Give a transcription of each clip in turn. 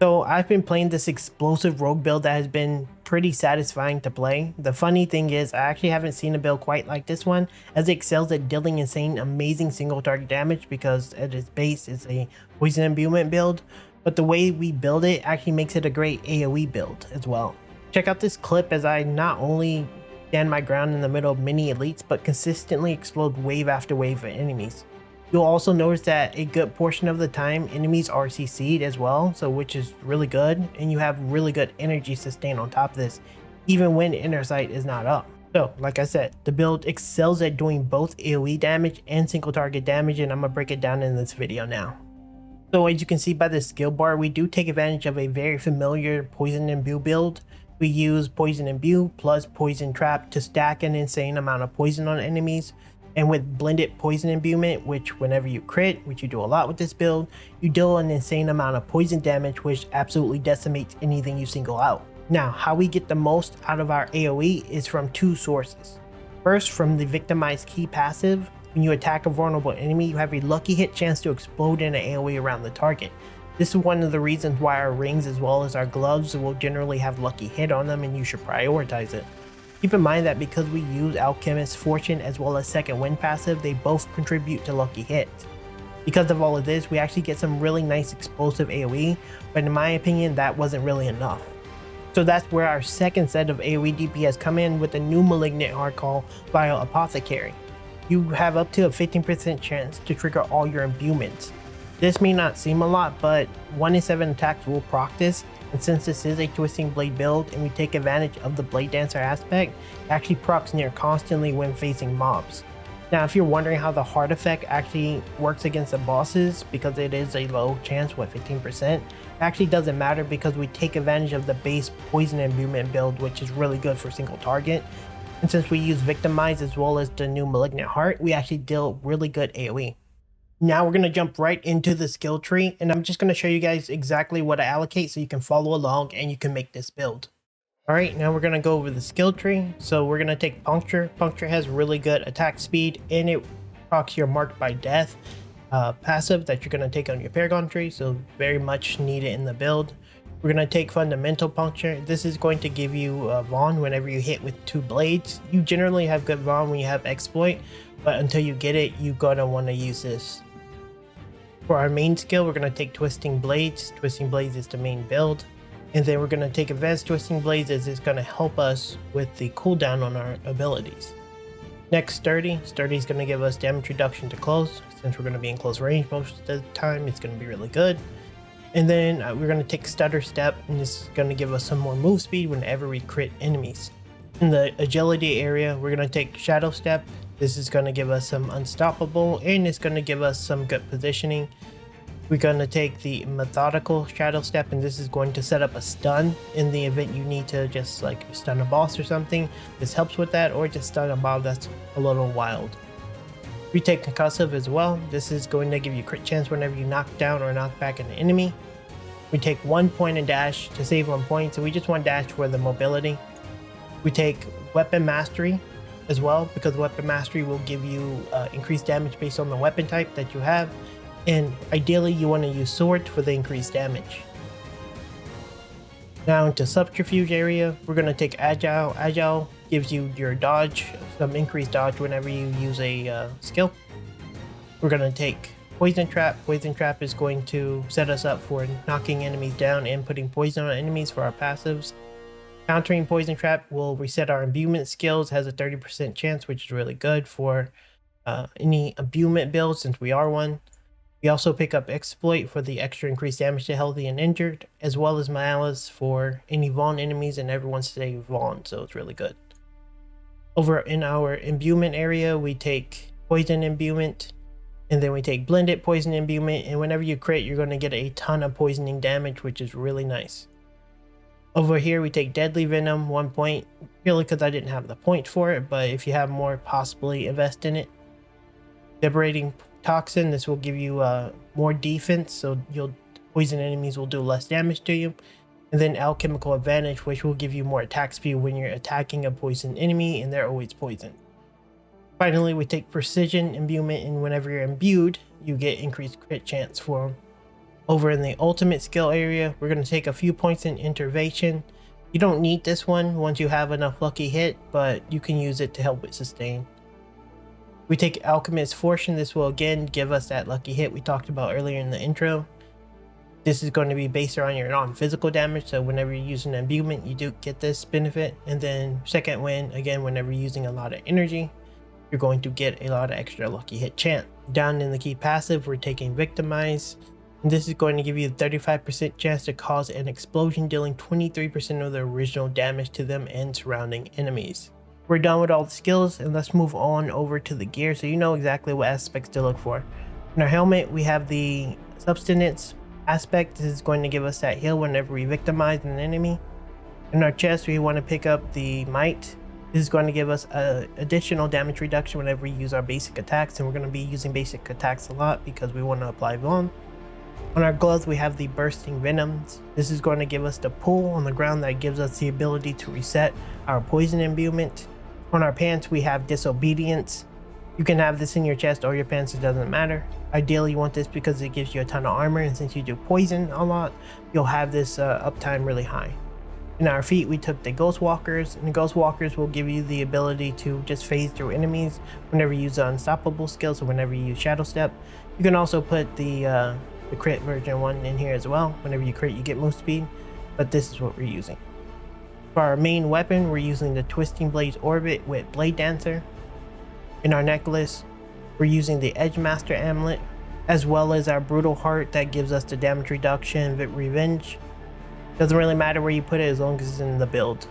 So I've been playing this explosive rogue build that has been pretty satisfying to play. The funny thing is I actually haven't seen a build quite like this one, as it excels at dealing insane amazing single target damage because at its base it's a poison imbuement build, but the way we build it actually makes it a great AoE build as well. Check out this clip as I not only stand my ground in the middle of mini elites but consistently explode wave after wave of enemies. You'll also notice that a good portion of the time enemies are CC'd as well, so which is really good, and you have really good energy sustain on top of this, even when inner sight is not up. So, like I said, the build excels at doing both AoE damage and single target damage, and I'm gonna break it down in this video now. So as you can see by the skill bar, we do take advantage of a very familiar poison imbue build. We use poison imbue plus poison trap to stack an insane amount of poison on enemies. And with blended poison imbuement, which whenever you crit, which you do a lot with this build, you deal an insane amount of poison damage, which absolutely decimates anything you single out. Now, how we get the most out of our AoE is from two sources. First, from the Victimize key passive. When you attack a vulnerable enemy, you have a lucky hit chance to explode in an AoE around the target. This is one of the reasons why our rings as well as our gloves will generally have lucky hit on them, and you should prioritize it. Keep in mind that because we use Alchemist's Fortune as well as Second Wind passive, they both contribute to lucky hits. Because of all of this, we actually get some really nice explosive AoE, but in my opinion, that wasn't really enough. So that's where our second set of AoE DPS come in with the new Malignant Hardcall via Apothecary. You have up to a 15% chance to trigger all your imbuments. This may not seem a lot, but 1 in 7 attacks will proc this, and since this is a Twisting Blade build and we take advantage of the Blade Dancer aspect, it actually procs near constantly when facing mobs. Now if you're wondering how the heart effect actually works against the bosses, because it is a low chance with 15%, it actually doesn't matter because we take advantage of the base poison imbuement build, which is really good for single target. And since we use Victimize as well as the new Malignant Heart, we actually deal really good AoE. Now we're going to jump right into the skill tree, and I'm just going to show you guys exactly what I allocate so you can follow along and you can make this build. Alright, now we're going to go over the skill tree. So we're going to take Puncture. Puncture has really good attack speed, and it procs your Marked by Death passive that you're going to take on your Paragon tree, so very much needed in the build. We're going to take Fundamental Puncture. This is going to give you Vaughn whenever you hit with 2 blades. You generally have good Vaughn when you have Exploit, but until you get it, you're going to want to use this. For our main skill, we're going to take Twisting Blades. Twisting Blades is the main build. And then we're going to take Advanced Twisting Blades, as it's going to help us with the cooldown on our abilities. Next, Sturdy. Sturdy is going to give us damage reduction to close. Since we're going to be in close range most of the time, it's going to be really good. And then we're going to take Stutter Step, and this is going to give us some more move speed whenever we crit enemies. In the agility area, we're going to take Shadow Step. This is going to give us some unstoppable, and it's going to give us some good positioning. We're going to take the Methodical Shadow Step, and this is going to set up a stun in the event you need to just like stun a boss or something. This helps with that, or just stun a mob that's a little wild. We take Concussive as well. This is going to give you crit chance whenever you knock down or knock back an enemy. We take 1 point and dash to save 1 point, so we just want dash for the mobility. We take Weapon Mastery as well, because Weapon Mastery will give you increased damage based on the weapon type that you have, and ideally you want to use Sword for the increased damage. Now into Subterfuge area, we're going to take Agile. Agile gives you your dodge, some increased dodge whenever you use a skill. We're going to take Poison Trap. Poison Trap is going to set us up for knocking enemies down and putting poison on enemies for our passives. Countering Poison Trap will reset our imbuement skills, has a 30% chance, which is really good for any imbuement build since we are one. We also pick up Exploit for the extra increased damage to healthy and injured, as well as Malice for any Vaughn enemies, and everyone stay Vaughn, so it's really good. Over in our imbuement area, we take Poison Imbuement, and then we take Blended Poison Imbuement, and whenever you crit, you're going to get a ton of poisoning damage, which is really nice. Over here, we take Deadly Venom, 1 point, purely because I didn't have the point for it, but if you have more, possibly invest in it. Liberating Toxin, this will give you more defense, so poison enemies will do less damage to you. And then Alchemical Advantage, which will give you more attack speed when you're attacking a poison enemy and they're always poisoned. Finally, we take Precision Imbuement, and whenever you're imbued, you get increased crit chance for them. Over in the ultimate skill area, we're going to take a few points in intervention. You don't need this one once you have enough lucky hit, but you can use it to help with sustain. We take Alchemist's Fortune. This will again give us that lucky hit we talked about earlier in the intro. This is going to be based around your non-physical damage, so whenever you're using Imbument, you do get this benefit. And then second wind, again, whenever you're using a lot of energy, you're going to get a lot of extra lucky hit chance. Down in the key passive, we're taking Victimize. And this is going to give you a 35% chance to cause an explosion, dealing 23% of the original damage to them and surrounding enemies. We're done with all the skills, and let's move on over to the gear so you know exactly what aspects to look for. In our helmet, we have the Substance aspect. This is going to give us that heal whenever we victimize an enemy. In our chest, we want to pick up the Might. This is going to give us additional damage reduction whenever we use our basic attacks, and we're going to be using basic attacks a lot because we want to apply Vaughn. On our gloves, we have the Bursting Venoms. This is going to give us the pull on the ground that gives us the ability to reset our poison imbuement. On our pants, we have Disobedience. You can have this in your chest or your pants, it doesn't matter. Ideally, you want this because it gives you a ton of armor, and since you do poison a lot, you'll have this uptime really high. In our feet, we took the Ghost Walkers, and the Ghost Walkers will give you the ability to just phase through enemies whenever you use the Unstoppable skill, so whenever you use Shadow Step. You can also put the crit version one in here as well. Whenever you crit, you get move speed, but this is what we're using. For our main weapon, we're using the Twisting Blade Orbit with Blade Dancer. In our necklace, we're using the Edge Master Amulet, as well as our Brutal Heart that gives us the damage reduction with Revenge. Doesn't really matter where you put it as long as it's in the build.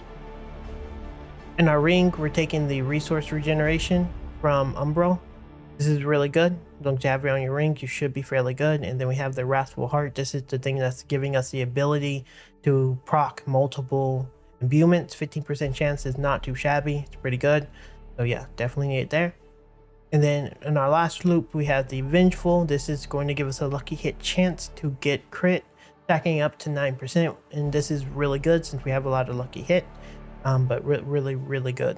In our ring, we're taking the Resource Regeneration from Umbro. This is really good. As long as you have it on your ring, you should be fairly good. And then we have the Wrathful Heart. This is the thing that's giving us the ability to proc multiple imbuments. 15% chance is not too shabby. It's pretty good. So yeah, definitely need it there. And then in our last loop, we have the Vengeful. This is going to give us a lucky hit chance to get crit, stacking up to 9%. And this is really good since we have a lot of lucky hit, but really good.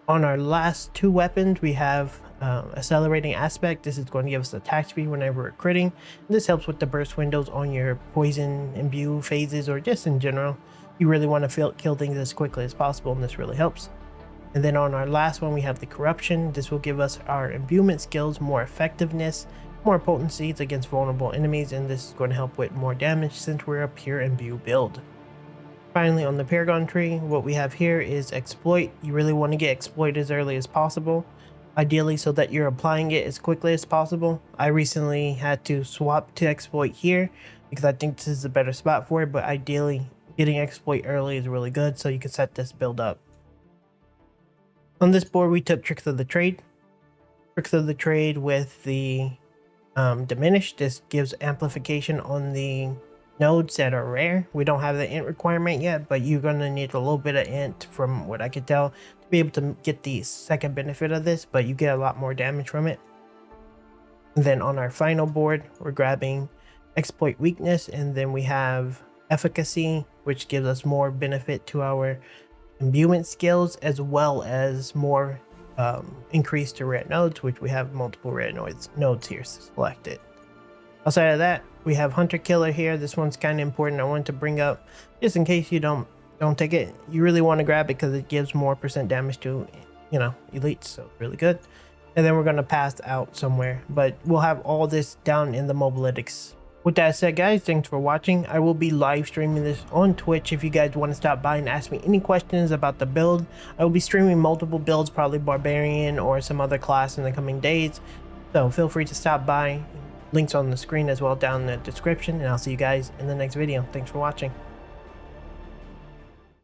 On our last two weapons, we have Accelerating Aspect. This is going to give us attack speed whenever we're critting. And this helps with the burst windows on your poison imbue phases, or just in general. You really want to kill things as quickly as possible, and this really helps. And then on our last one, we have the Corruption. This will give us our imbuement skills more effectiveness, more potencies against vulnerable enemies, and this is going to help with more damage since we're a pure imbue build. Finally, on the Paragon tree, what we have here is Exploit. You really want to get Exploit as early as possible, ideally so that you're applying it as quickly as possible. I recently had to swap to Exploit here because I think this is a better spot for it, but ideally getting Exploit early is really good so you can set this build up. On this board, we took Tricks of the Trade. Tricks of the Trade with the Diminish. This gives amplification on the nodes that are rare. We don't have the int requirement yet, but you're going to need a little bit of int from what I could tell to be able to get the second benefit of this, but you get a lot more damage from it. And then on our final board, we're grabbing Exploit Weakness, and then we have Efficacy, which gives us more benefit to our imbuement skills, as well as more increase to red nodes, which we have multiple red nodes here selected. Outside of that, we have Hunter Killer here. This one's kind of important. I wanted to bring up just in case you don't take it. You really want to grab it because it gives more % damage to, elites, so really good. And then we're going to pass out somewhere, but we'll have all this down in the Mobalytics. With that said, guys, thanks for watching. I will be live streaming this on Twitch if you guys want to stop by and ask me any questions about the build. I will be streaming multiple builds, probably Barbarian or some other class in the coming days. So feel free to stop by. Links on the screen as well down in the description, and I'll see you guys in the next video. Thanks for watching.